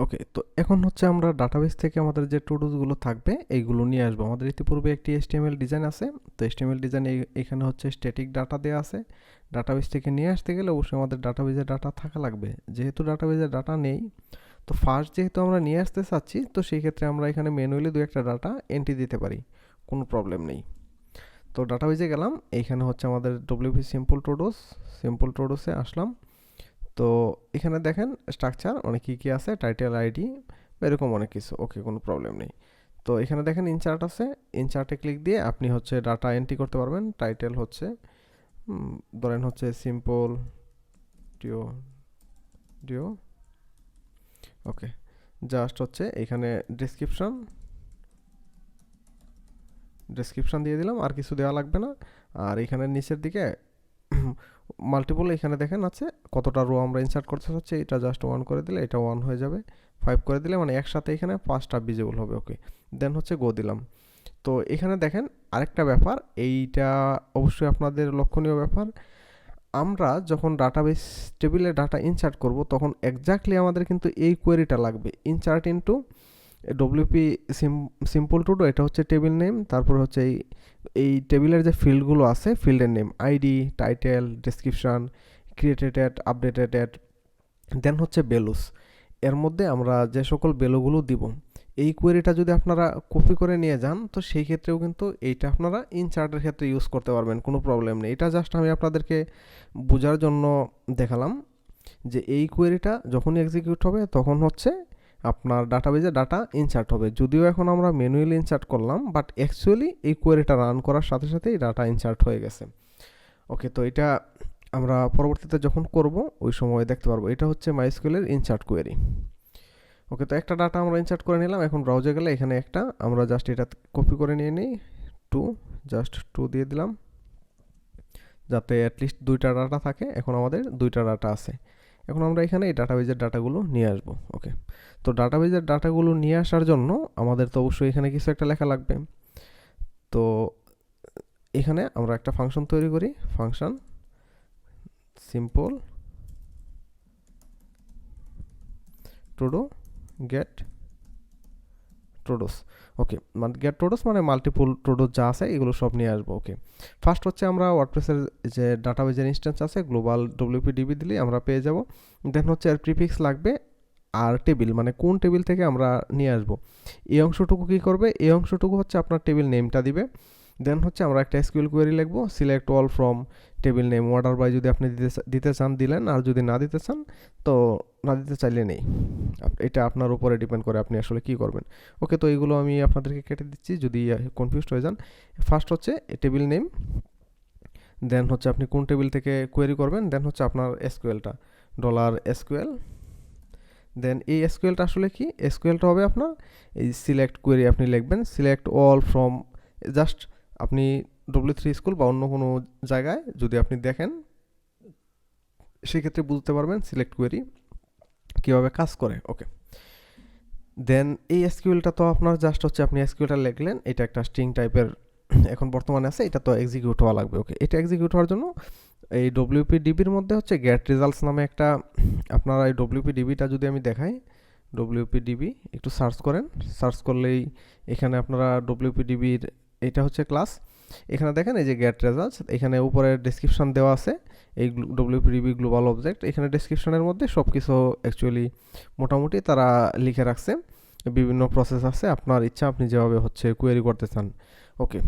ওকে, তো এখন হচ্ছে আমরা ডাটাবেস থেকে আমাদের যে টুডুসগুলো থাকবে এইগুলো নিয়ে আসবো। আমাদের ইতিপূর্বে একটি HTML ডিজাইন আছে, তো HTML ডিজাইন এখানে হচ্ছে স্ট্যাটিক ডাটা দেওয়া আছে। ডাটাবেস থেকে নিয়ে আসতে গেলে অবশ্যই আমাদের ডাটাবেজে ডাটা থাকা লাগবে। যেহেতু ডাটাবেজে ডাটা নেই, তো ফার্স্ট যেহেতু আমরা নিয়ে আসতে চাচ্ছি, তো সেই ক্ষেত্রে আমরা এখানে ম্যানুয়ালি দু একটা ডাটা এন্ট্রি দিতে পারি, কোনো প্রবলেম নেই। তো ডাটাবেজে গেলাম, এইখানে হচ্ছে আমাদের ডব্লিউপি সিম্পল টুডুসে আসলাম। তো এখানে দেখেন স্ট্রাকচার অনেক কী কী আছে, টাইটেল আইডি এরকম অনেক কিছু। ওকে, কোনো প্রবলেম নেই। তো এখানে দেখেন ইনচার্ট আছে, ইনচার্টে ক্লিক দিয়ে আপনি হচ্ছে ডাটা এন্ট্রি করতে পারবেন। টাইটেল হচ্ছে ধরেন হচ্ছে সিম্পল ডিও ডিও ওকে, জাস্ট হচ্ছে এখানে ডেসক্রিপশন দিয়ে দিলাম, আর কিছু দেওয়া লাগবে না। আর এখানে নিচের দিকে মাল্টিপল এখানে দেখেন আছে কতটা রো আমরা ইনসার্ট করতে চাচ্ছি, এটা জাস্ট 1 করে দিলে এটা 1 হয়ে যাবে, 5 করে দিলে মানে একসাথে এখানে 5টা ভিজিবল হবে। ওকে, দেন হচ্ছে গো দিলাম। তো এখানে দেখেন আরেকটা ব্যাপার, এইটা অবশ্যই আপনাদের লক্ষণীয় ব্যাপার, আমরা যখন ডাটাবেস টেবিলে ডাটা ইনসার্ট করব তখন এক্স্যাক্টলি আমাদের কিন্তু এই কোয়েরিটা লাগবে, ইনসার্ট ইনটু ডব্লিউপি সিম্পল টুডো, এটা হচ্ছে টেবিল নেম। তারপর হচ্ছে এই টেবিলের যে ফিল্ডগুলো আছে ফিল্ডের name, ID, title, description, created at, updated at, then হচ্ছে ভ্যালুস। এর মধ্যে আমরা যে সকল ভ্যালুগুলো দিব, এই কোয়েরিটা যদি আপনারা কপি করে নিয়ে যান তো সেই ক্ষেত্রেও কিন্তু এইটা আপনারা ইনচার্টের ক্ষেত্রে ইউজ করতে পারবেন, কোনো প্রবলেম নেই। এটা জাস্ট আমি আপনাদেরকে বোঝার জন্য দেখালাম যে এই কোয়েরিটা যখনই এক্সিকিউট হবে তখন হচ্ছে আপনার ডাটাবেজে ডাটা ইনসার্ট হবে। যদিও এখন আমরা ম্যানুয়ালি ইনসার্ট করলাম, বাট অ্যাকচুয়ালি এই কোয়েরিটা রান করার সাথে সাথেই ডাটা ইনসার্ট হয়ে গেছে। ওকে, তো এটা আমরা পরবর্তীতে যখন করব ওই সময় দেখতে পারবো। এটা হচ্ছে মাইস্কুয়েলের ইনসার্ট কোয়েরি। ওকে, তো একটা ডাটা আমরা ইনসার্ট করে নিলাম। এখন ব্রাউজে গেলে এখানে একটা আমরা জাস্ট এটা কপি করে নিয়ে নিই, জাস্ট 2 দিয়ে দিলাম, যাতে অ্যাটলিস্ট 2টা ডাটা থাকে। এখন আমাদের 2টা ডাটা আছে। এখন আমরা এখানে এই ডাটাবেজের ডাটাগুলো নিয়ে আসব। ওকে, তো ডাটাবেজের ডাটাগুলো নিয়ে আসার জন্য আমাদের তো অবশ্যই এখানে কিছু একটা লেখা লাগবে। তো এখানে আমরা একটা ফাংশন তৈরি করি, ফাংশন সিম্পল টুডো গেট টুডোস। ওকে, মানে গেট টুডোস মানে মাল্টিপল টুডোস যা আছে এগুলো সব নিয়ে আসবো। ওকে, ফার্স্ট হচ্ছে আমরা ওয়ার্ডপ্রেসের যে ডাটাবেজের ইনস্ট্যান্স আছে গ্লোবাল ডব্লিউপিডিবি দিলেই আমরা পেয়ে যাব। দেন হচ্ছে আর প্রিফিক্স লাগবে, আর টেবিল মানে কোন টেবিল থেকে আমরা নিয়ে আসবো এই অংশটুকু কী করবে, এই অংশটুকু হচ্ছে আপনার টেবিল নেমটা দিবে। দেন হচ্ছে আমরা একটা এসকিউএল কোয়েরি লিখবো, select all from table name order by, যদি আপনি দিতে চান দিলেন, আর যদি না দিতে চান তো না দিতে চাইলে নেই। এটা আপনার উপরে ডিপেন্ড করে আপনি আসলে কি করবেন। ওকে, তো এইগুলো আমি আপনাদেরকে কেটে দিচ্ছি যদি কনফিউজড হয়ে যান। ফার্স্ট হচ্ছে টেবিল নেম, দেন হচ্ছে আপনি কোন টেবিল থেকে কোয়েরি করবেন, দেন হচ্ছে আপনার এসকিউএলটা $SQL। দেন এই এসকিউএলটা আসলে কি, এসকিউএলটা হবে আপনার এই সিলেক্ট কোয়েরি আপনি লিখবেন, সিলেক্ট অল ফ্রম, জাস্ট আপনি W3 স্কুল বা অন্য কোনো জায়গায় যদি আপনি দেখেন সেক্ষেত্রে বুঝতে পারবেন সিলেক্ট কোয়েরি কীভাবে কাজ করে। ওকে, দেন এই এসকিউএলটা তো আপনার জাস্ট হচ্ছে আপনি এসকিউএলটা লিখলেন, এটা একটা স্ট্রিং টাইপের এখন বর্তমানে আছে, এটা তো এক্সিকিউট হওয়া লাগবে। ওকে, এটা এক্সিকিউট হওয়ার জন্য এই ডব্লিউপিডিবির মধ্যে হচ্ছে গেট রেজাল্টস নামে একটা, আপনারা এই ডব্লিউপিডিবিটা যদি আমি দেখাই, ডব্লিউপিডিবি একটু সার্চ করেন, সার্চ করলেই এখানে আপনারা ডব্লিউপিডিবির এটা হচ্ছে ক্লাস। এখানে দেখেন এই যে গেট রেজাল্টস, এখানে উপরে ডেসক্রিপশন দেওয়া আছে এই ডব্লিউপিডিবি গ্লোবাল অবজেক্ট। এখানে ডেসক্রিপশনের মধ্যে সব কিছু অ্যাকচুয়ালি মোটামুটি তারা লিখে রাখছে, বিভিন্ন প্রসেস আছে, আপনার ইচ্ছা আপনি যেভাবে হচ্ছে কোয়েরি করতে চান। ওকে,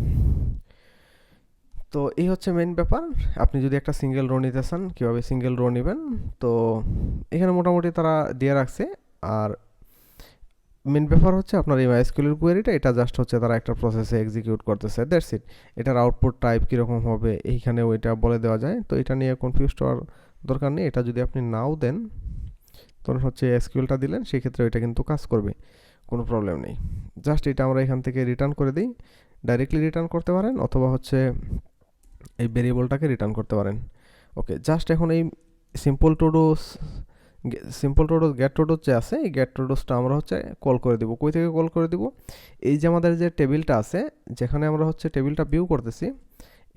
তো এই হচ্ছে মেইন ব্যাপার। আপনি যদি একটা সিঙ্গেল রো নিতে চান কীভাবে সিঙ্গেল রো নেবেন, তো এখানে মোটামুটি তারা দিয়ে রাখছে। আর মেন ব্যাপার হচ্ছে আপনার এই মাইস্কুয়েলের কোয়েরিটা, এটা জাস্ট হচ্ছে তারা একটা প্রসেসে এক্সিকিউট করতেছে, দ্যাটস ইট। এটার আউটপুট টাইপ কীরকম হবে এইখানেও এটা বলে দেওয়া যায়, তো এটা নিয়ে কনফিউজ হওয়ার দরকার নেই। এটা যদি আপনি নাও দেন তখন হচ্ছে এসকিউএলটা দিলেন, সেক্ষেত্রে এটা কিন্তু কাজ করবে, কোনো প্রবলেম নেই। জাস্ট এটা আমরা এখান থেকে রিটার্ন করে দিই, ডাইরেক্টলি রিটার্ন করতে পারেন অথবা হচ্ছে এই ভেরিয়েবলটাকে রিটার্ন করতে পারেন। ওকে, জাস্ট এখন এই সিম্পল টুডোস গেট টুডোস যে আছে, এই গেট টুডোসটা আমরা হচ্ছে কল করে দিব। কই থেকে কল করে দিব, এই যে আমাদের যে টেবিলটা আছে যেখানে আমরা হচ্ছে টেবিলটা ভিউ করতেছি,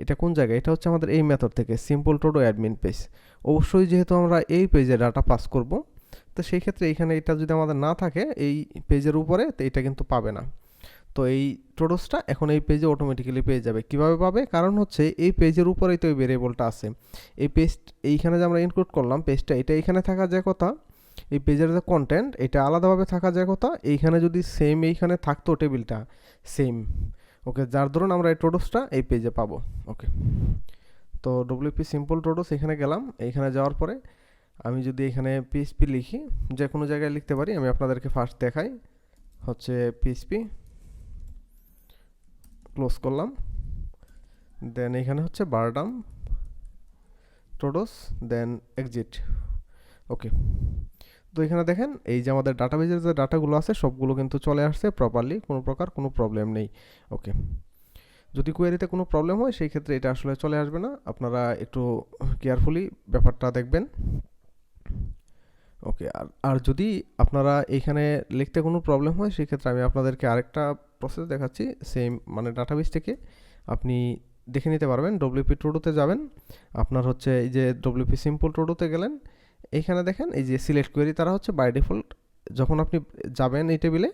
এটা কোন জায়গায়, এটা হচ্ছে আমাদের এই মেথড থেকে সিম্পল টুডো অ্যাডমিন পেজ। অবশ্যই যেহেতু আমরা এই পেজে ডাটা পাস করব, তো সেই ক্ষেত্রে এইখানে এটা যদি আমাদের না থাকে এই পেজের উপরে, তো এটা কিন্তু পাবে না। তো এই টোডোসটা এখন এই পেজে অটোমেটিক্যালি পেয়ে যাবে। কিভাবে পাবে? কারণ হচ্ছে এই পেজের উপরেই তো এই ভেরিয়েবলটা আছে। এই পেজ এইখানে যে আমরা ইনক্লুড করলাম পেজটা, এটা এখানে থাকা যায় কথা, এই পেজের যে কন্টেন্ট এটা আলাদাভাবে থাকা যায় কথা, এইখানে যদি সেম এইখানে থাকতো টেবিলটা সেম, ওকে, যার ধরুন আমরা এই টোডোসটা এই পেজে পাবো। ওকে, তো ডব্লিউপি সিম্পল টোডোস এখানে গেলাম। এইখানে যাওয়ার পরে আমি যদি এখানে পিএইচপি লিখি, যে কোনো জায়গায় লিখতে পারি, আমি আপনাদেরকে ফার্স্ট দেখাই, হচ্ছে পিএইচপি ক্লোজ করলাম, দেন এখানে হচ্ছে বারডাম টোডোস, দেন এক্সিট। ওকে, তো এখানে দেখেন এই যে আমাদের ডাটাবেজের যে ডাটাগুলো আছে সবগুলো কিন্তু চলে আসছে প্রপারলি, কোনো প্রকার কোনো প্রবলেম নেই। ওকে, যদি কোয়েরিতে কোনো প্রবলেম হয় সেই ক্ষেত্রে এটা আসলে চলে আসবে না, আপনারা একটু কেয়ারফুলি ব্যাপারটা দেখবেন। ওকে, আর যদি আপনারা এইখানে লিখতে কোনো প্রবলেম হয় সেক্ষেত্রে আমি আপনাদেরকে আরেকটা প্রসেস দেখাচ্ছি, সেম মানে ডাটাবেস থেকে আপনি দেখে নিতে পারবেন। ডব্লিউপি টোডোতে যাবেন, আপনার হচ্ছে এই যে ডব্লিউপি সিম্পল টোডোতে গেলেন, এইখানে দেখেন এই যে সিলেক্ট কোয়েরি, তারা হচ্ছে বাই ডিফল্ট যখন আপনি যাবেন এই টেবিলে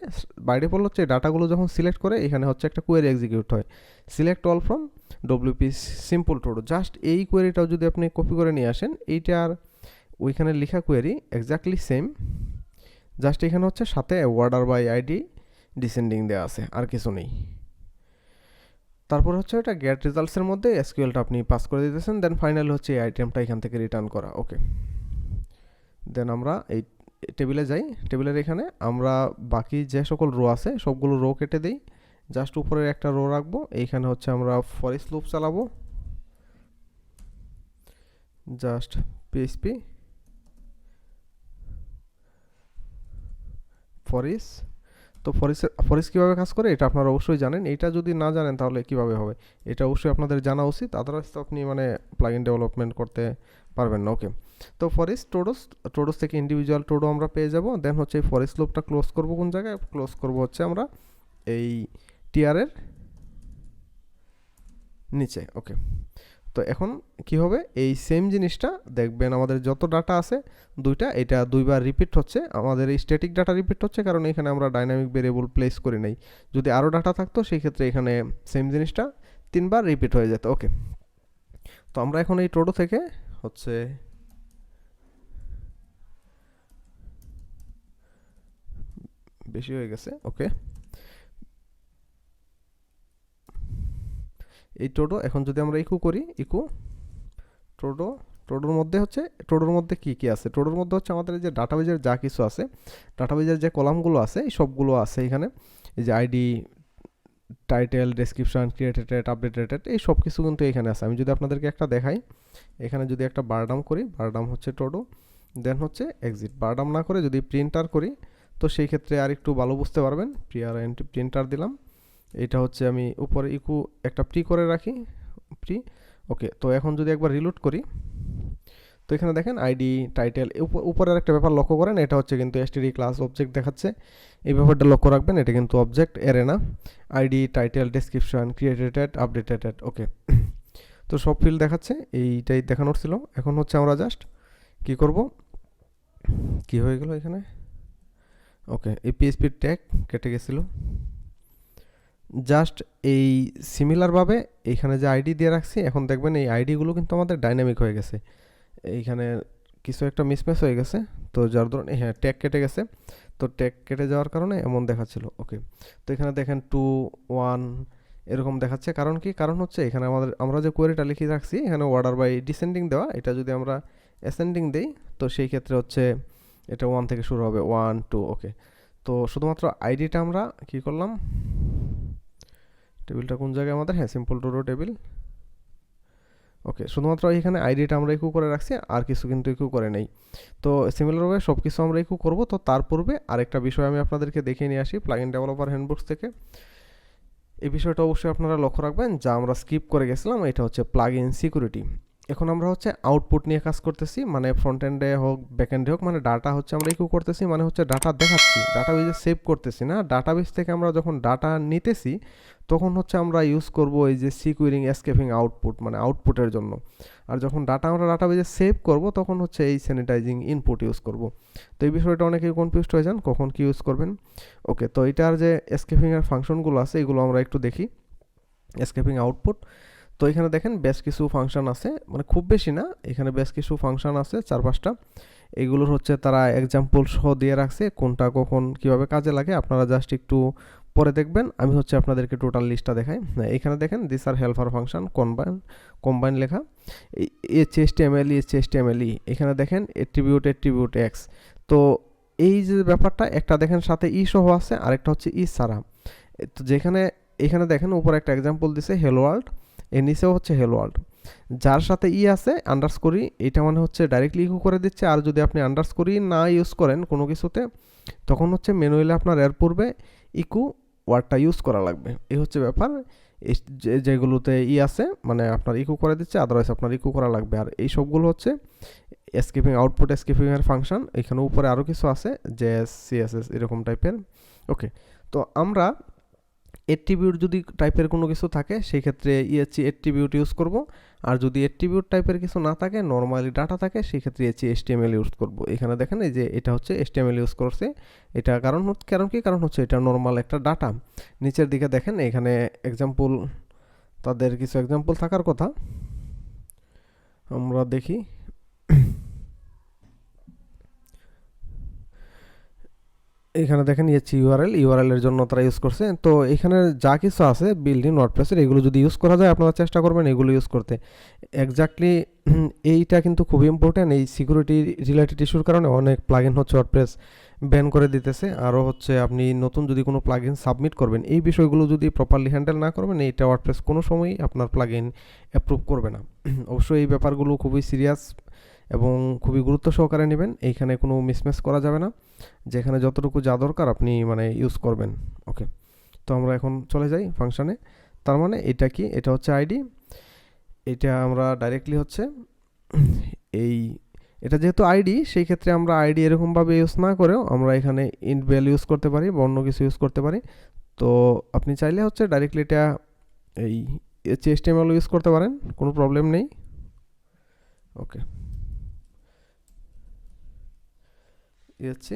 বাই ডিফল্ট হচ্ছে ডাটাগুলো যখন সিলেক্ট করে এখানে হচ্ছে একটা কোয়েরি এক্সিকিউট হয়, select all from WP simple to do. Just এই কোয়েরিটাও যদি আপনি কপি করে নিয়ে আসেন, এইটার ওইখানে লেখা কোয়েরি এক্স্যাক্টলি সেম, জাস্ট এখানে হচ্ছে সাথে অর্ডার বাই আইডি ডিসেন্ডিং দেওয়া আছে, আর কিছু নেই। তারপর হচ্ছে এটা গেট রেজাল্টসের মধ্যে এসকিউএলটা আপনি পাস করে দিতেছেন, দেন ফাইনালি হচ্ছে এই আইটেমটা এখান থেকে রিটার্ন করা। ওকে, দেন আমরা এই টেবিলে যাই, টেবিলের এখানে আমরা বাকি যে সকল রো আছে সবগুলো রো কেটে দিই, জাস্ট উপরের একটা রো রাখবো, এইখানে হচ্ছে আমরা ফর ইচ লুপ চালাবো, জাস্ট পিএইচপি ফরিস। তো ফরিস কীভাবে কাজ করে এটা আপনারা অবশ্যই জানেন, এটা যদি না জানেন তাহলে কিভাবে হবে, এটা অবশ্যই আপনাদের জানা উচিত, আদারওয়াইজ তো আপনি মানে প্লাগইন ডেভেলপমেন্ট করতে পারবেন না। ওকে, তো ফরিস টোডোস থেকে ইন্ডিভিজুয়াল টোডো আমরা পেয়ে যাব, দেন হচ্ছে এই ফরিস লুপটা ক্লোজ করব, কোন জায়গায় ক্লোজ করব হচ্ছে আমরা এই টিআরের নিচে। ওকে, তো এখন কি হবে, এই সেম জিনিসটা দেখবেন আমাদের যত ডাটা আছে দুইটা, এটা দুইবার রিপিট হচ্ছে, আমাদের এই স্ট্যাটিক ডাটা রিপিট হচ্ছে কারণ এখানে আমরা ডাইনামিক ভেরিয়েবল প্লেস করি নাই। যদি আরও ডাটা থাকতো সেই ক্ষেত্রে এখানে সেম জিনিসটা তিনবার রিপিট হয়ে যেত। ওকে, তো আমরা এখন এই টোডো থেকে হচ্ছে বেশি হয়ে গেছে। ওকে, এই টোডো এখন যদি আমরা ইকো করি, ইকো টোডোর মধ্যে হচ্ছে টোডোর মধ্যে কী কী আছে, টোডোর মধ্যে হচ্ছে আমাদের এই যে ডাটাবেজের যা কিছু আছে, ডাটাবেজের যে কলামগুলো আছে এই সবগুলো আছে এখানে, এই যে ID, title, description, created, updated, এই সব কিছু কিন্তু এখানে আছে। আমি যদি আপনাদেরকে একটা দেখাই, এখানে যদি একটা বারডাম করি, বারডাম হচ্ছে টোডো, দেন হচ্ছে এক্সিট। বারডাম না করে যদি প্রিন্টার করি তো সেই ক্ষেত্রে আর একটু ভালো বুঝতে পারবেন। প্রিন্টার দিলাম, এটা হচ্ছে আমি উপরে ইকু একটা প্রি করে রাখি, প্রি। ওকে, তো এখন যদি একবার রিলোড করি, তো এখানে দেখেন আইডি, টাইটেল, উপরের একটা ব্যাপার লক্ষ্য করেন, এটা হচ্ছে কিন্তু এসটিডি ক্লাস অবজেক্ট দেখাচ্ছে, এই ব্যাপারটা লক্ষ্য রাখবেন, এটা কিন্তু অবজেক্ট এরে না। ID, title, description, created, updated. Okay, তো সব ফিল্ড দেখাচ্ছে, এইটাই দেখানোর ছিল। এখন হচ্ছে আমরা জাস্ট কি করব, কি হয়ে গেল এখানে, ওকে, এই পিএইচপি ট্যাগ কেটে গেছিলো, জাস্ট এই সিমিলারভাবে এইখানে যে আইডি দিয়ে রাখছি, এখন দেখবেন এই আইডিগুলো কিন্তু আমাদের ডাইনামিক হয়ে গেছে, এইখানে কিছু একটা মিসম্যাচ হয়ে গেছে, তো যার ধরনের হ্যাঁ ট্যাগ কেটে গেছে, তো ট্যাগ কেটে যাওয়ার কারণে এমন দেখাচ্ছিল। ওকে, তো এখানে দেখেন 2 1 এরকম দেখাচ্ছে, কারণ কি, কারণ হচ্ছে এখানে আমরা যে কোয়েরিটা লিখে রাখছি এখানে অর্ডার বাই ডিসেন্ডিং দেওয়া, এটা যদি আমরা অ্যাসেন্ডিং দেই তো সেই ক্ষেত্রে হচ্ছে এটা 1 থেকে শুরু হবে, 1 2। ওকে, তো শুধুমাত্র আইডিটা আমরা কি করলাম, টেবিলটা কোন জায়গায় আমাদের, হ্যাঁ সিম্পল টোডো টেবিল। ওকে, শুধুমাত্র এখানে আইডিটা আমরা ইকো করে রাখছি, আর কিছু কিন্তু ইকো করে নেই। তো সিমিলারভাবে সব কিছু আমরা ইকো করব। তো তার পূর্বে আরেকটা বিষয় আমি আপনাদেরকে দেখিয়ে নিয়ে আসি প্লাগইন ডেভেলপার হ্যান্ডবুকস থেকে। এই বিষয়টা অবশ্যই আপনারা লক্ষ্য রাখবেন, যা আমরা স্কিপ করে গেছিলাম, এটা হচ্ছে প্লাগইন সিকিউরিটি। এখন আমরা হচ্ছে আউটপুট নিয়ে কাজ করতেছি, মানে ফ্রন্ট এন্ডে হোক ব্যাক এন্ডে হোক, মানে ডাটা হচ্ছে আমরা ইকো করতেছি, মানে হচ্ছে ডাটা দেখাচ্ছি, ডাটাবেজে সেভ করতেছি না। ডাটাবেজ থেকে আমরা যখন ডাটা নিতেছি তখন হচ্ছে আমরা ইউজ করব এই যে সিকিউরিং এসকেপিং আউটপুট, মানে আউটপুটের জন্য। আর যখন ডাটা আমরা ডাটাবেজে সেভ করব তখন হচ্ছে এই স্যানিটাইজিং ইনপুট ইউজ করব। তো এই বিষয়টা অনেকেই কনফিউজড হয়ে যান কখন কি ইউজ করবেন। ওকে, তো এটার যে এসকেপিংয়ের ফাংশনগুলো আছে এগুলো আমরা একটু দেখি। এসকেপিং আউটপুট, তো এখানে দেখেন বেশ কিছু ফাংশন আছে, মানে খুব বেশি না, এখানে বেশ কিছু ফাংশন আছে 4-5টা। এগুলোর হচ্ছে তারা এক্সাম্পল সহ দিয়ে রাখছে কোনটা কখন কিভাবে কাজে লাগে, আপনারা জাস্ট একটু পরে দেখবেন। আমি হচ্ছে আপনাদেরকে টোটাল লিস্টটা দেখাই। এখানে দেখেন this are helper function, combine লেখা, এইচটিএমএলই, এখানে দেখেন এট্রিবিউট এক্স। তো এই যে ব্যাপারটা, একটা দেখেন সাথে ই সহ আছে, আরেকটা হচ্ছে ই ছাড়া। তো যেখানে এখানে দেখেন উপরে একটা এক্সাম্পল দিছে হেলো ওয়ার্ল্ড, এর নিচেও হচ্ছে হেলো ওয়ার্ল্ড। যার সাথে ই আছে আন্ডারস্কোরি, এটা মানে হচ্ছে ডাইরেক্টলি ইকো করে দিচ্ছে। আর যদি আপনি আন্ডারস্কোরি না ইউজ করেন কোনো কিছুতে, তখন হচ্ছে ম্যানুয়ালি আপনার এর পূর্বে ইকো ওয়ার্ডটা ইউজ করা লাগবে। এই হচ্ছে ব্যাপার। যেগুলোতে ই আছে মানে আপনার ইকো করে দিচ্ছে, আদারওয়াইজ আপনার ইকো করা লাগবে। আর এই সবগুলো হচ্ছে এসকেপিং আউটপুট এসকেপিংয়ের ফাংশন। এখানে উপরে আরও কিছু আছে, জেএস সিএসএস এরকম টাইপের। ওকে, তো আমরা এট্রিবিউট যদি টাইপের কোনো কিছু থাকে সেই ক্ষেত্রে এট্রিবিউট ইউজ করব। আর যদি এট্রিবিউট টাইপের কিছু না থাকে, নর্মালি ডাটা থাকে, সেই ক্ষেত্রে এইচটিএমএল ইউজ করব। এখানে দেখেন এই যে এটা হচ্ছে এইচটিএমএল ইউজ করছে। এটা কারণ হচ্ছে এটা নর্মাল একটা ডাটা। নিচের দিকে দেখেন এখানে এক্সাম্পল, তাদের কিছু এক্সাম্পল থাকার কথা, আমরা দেখি। এখানে দেখেন ইউআরএল এর জন্য তারা ইউজ করছে। তো এখানে যা কিছু আছে বিল্ডিং ওয়ার্ডপ্রেসের, এগুলো যদি ইউজ করা যায় আপনারা চেষ্টা করবেন এগুলো ইউজ করতে। এক্স্যাক্টলি এইটা কিন্তু খুবই ইম্পর্টেন্ট। এই সিকিউরিটি রিলেটেড ইস্যুর কারণে অনেক প্লাগইন হচ্ছে ওয়ার্ডপ্রেস ব্যান করে দিতেছে। আরও হচ্ছে আপনি নতুন যদি কোনো প্লাগইন সাবমিট করবেন, এই বিষয়গুলো যদি প্রপারলি হ্যান্ডেল না করবেন, এইটা ওয়ার্ডপ্রেস কোনো সময়ই আপনার প্লাগইন অ্যাপ্রুভ করবে না। অবশ্যই এই ব্যাপারগুলো খুবই সিরিয়াস এবং খুবই গুরুত্ব সহকারে নেবেন। এইখানে কোনো মিসম্যাচ করা যাবে না, যেখানে যতটুকু যা দরকার আপনি মানে ইউজ করবেন। ওকে, তো আমরা এখন চলে যাই ফাংশানে। তার মানে এটা কি, এটা হচ্ছে আইডি। এটা আমরা ডাইরেক্টলি হচ্ছে এই, এটা যেহেতু আইডি, সেই ক্ষেত্রে আমরা আইডি এরকমভাবে ইউজ না করেও আমরা এখানে ইন্ট ভ্যালু ইউজ করতে পারি বা অন্য কিছু ইউজ করতে পারি। তো আপনি চাইলে হচ্ছে ডাইরেক্টলি এটা এই এইচটিএমএল ইউজ করতে পারেন, কোনো প্রবলেম নেই। ওকে, হচ্ছে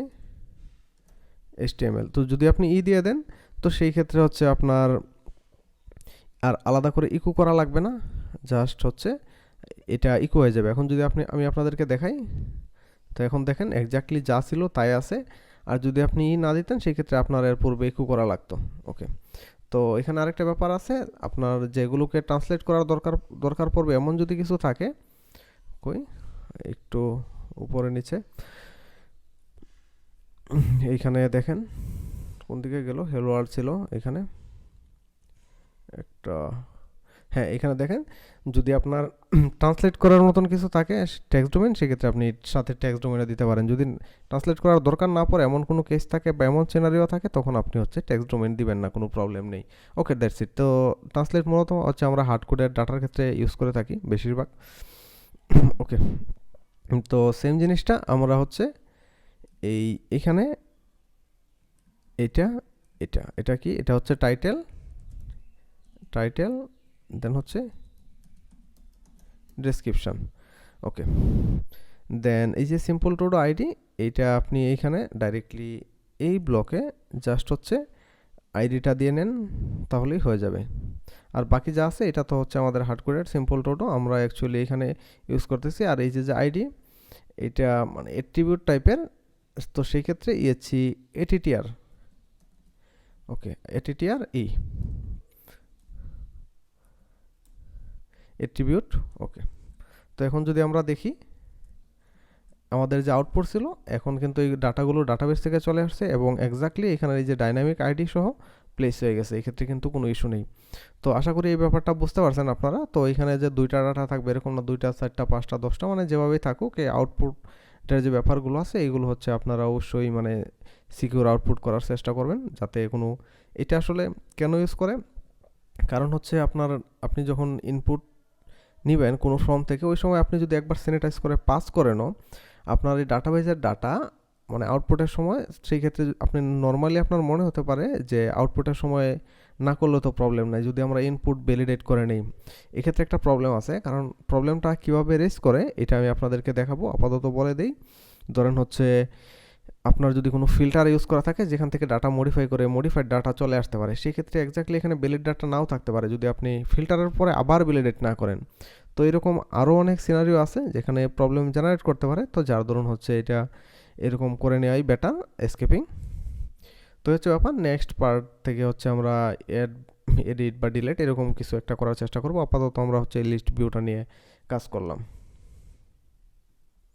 এইচটিএমএল। তো যদি আপনি ই দিয়ে দেন তো সেই ক্ষেত্রে হচ্ছে আপনার আর আলাদা করে ইকো করা লাগবে না, জাস্ট হচ্ছে এটা ইকো হয়ে যাবে। এখন যদি আমি আপনাদেরকে দেখাই, তো এখন দেখেন এক্স্যাক্টলি যা ছিল তাই আছে। আর যদি আপনি ই না দিতেন সেই ক্ষেত্রে আপনার এর পূর্বে ইকো করা লাগতো। ওকে, তো এখানে আরেকটা ব্যাপার আছে, আপনার যেগুলোকে ট্রান্সলেট করার দরকার পড়বে এমন যদি কিছু থাকে, কই একটু উপরে নিচে, এইখানে দেখেন কোন দিকে গেল, হেলো ওয়ার্ল্ড ছিল এখানে একটা, হ্যাঁ এখানে দেখেন যদি আপনার ট্রান্সলেট করার মতন কিছু থাকে টেক্সট ডোমেন, সেক্ষেত্রে আপনি সাথে টেক্সট ডোমেনে দিতে পারেন। যদি ট্রান্সলেট করার দরকার না পড়ে এমন কোনো কেস থাকে বা এমন সিনারিও থাকে, তখন আপনি হচ্ছে টেক্সট ডোমেন দিবেন না, কোনো প্রবলেম নেই। ওকে, দ্যাটস ইট। তো ট্রান্সলেট মূলত হচ্ছে আমরা হার্ড কোডের ডাটার ক্ষেত্রে ইউজ করে থাকি বেশিরভাগ। ওকে, তো সেম জিনিসটা আমরা হচ্ছে এখানে এটা এটা এটা কি, এটা হচ্ছে টাইটেল দেন হচ্ছে ডেসক্রিপশন। ওকে, দেন এই যে সিম্পল টুডো আইডি, এইটা আপনি এইখানে ডাইরেক্টলি এই ব্লকে জাস্ট হচ্ছে আইডিটা দিয়ে নেন, তাহলেই হয়ে যাবে। আর বাকি যা আছে এটা তো হচ্ছে আমাদের হার্ডকোডের সিম্পল টুডো, আমরা অ্যাকচুয়ালি এখানে ইউজ করতেছি। আর এই যে আইডি, এটা মানে এট্রিবিউট টাইপের, তো সেই ক্ষেত্রে ইয়েছি এটিটিআর। ওকে, এটিটিআর এট্রিবিউট। ওকে, তো এখন যদি আমরা দেখি আমাদের যে আউটপুট ছিল, এখন কিন্তু এই ডাটাগুলো ডাটাবেস থেকে চলে আসছে এবং এক্স্যাক্টলি এখানে এই যে ডাইনামিক আইডি সহ প্লেস হয়ে গেছে। এক্ষেত্রে কিন্তু কোনো ইস্যু নেই। তো আশা করি এই ব্যাপারটা বুঝতে পারছেন আপনারা। তো এখানে যে দুইটা ডাটা থাকবে এরকম না, 2টা 4টা 5টা 10টা, মানে যেভাবেই থাকুক, এই আউটপুটের যে ব্যাপারগুলো আছে এইগুলো হচ্ছে আপনারা অবশ্যই মানে সিকিউর আউটপুট করার চেষ্টা করবেন, যাতে কোনো, এটা আসলে কেন ইউজ করে, কারণ হচ্ছে আপনি যখন ইনপুট নিবেন কোনো ফর্ম থেকে, ওই সময় আপনি যদি একবার স্যানিটাইজ করে পাস করেনও আপনার এই ডাটাবেজের ডাটা মানে আউটপুটের সময়, সেই ক্ষেত্রে আপনি নর্মালি আপনার মনে হতে পারে যে আউটপুটের সময় না করলেও তো প্রবলেম নাই, যদি আমরা ইনপুট ভ্যালিডেট করে নেই, এক্ষেত্রে একটা প্রবলেম আছে। কারণ প্রবলেমটা কীভাবে রেজ করে এটা আমি আপনাদেরকে দেখাবো, আপাতত বলে দিই। ধরেন হচ্ছে আপনার যদি কোনো ফিল্টার ইউজ করা থাকে যেখান থেকে ডাটা মডিফাই করে মডিফাইড ডাটা চলে আসতে পারে, সেক্ষেত্রে এক্স্যাক্টলি এখানে ভ্যালিড ডাটা নাও থাকতে পারে যদি আপনি ফিল্টারের পরে আবার ভ্যালিডেট না করেন। তো এরকম আরও অনেক সিনারিও আছে যেখানে প্রবলেম জেনারেট করতে পারে, তো যার ধরুন হচ্ছে এটা এরকম করে নেওয়াই বেটার এসকেপিং। তো হচ্ছে ব্যাপার, নেক্সট পার্ট থেকে হচ্ছে আমরা এডিট বা ডিলেট এরকম কিছু একটা করার চেষ্টা করবো। আপাতত আমরা হচ্ছে লিস্ট ভিউটা নিয়ে কাজ করলাম।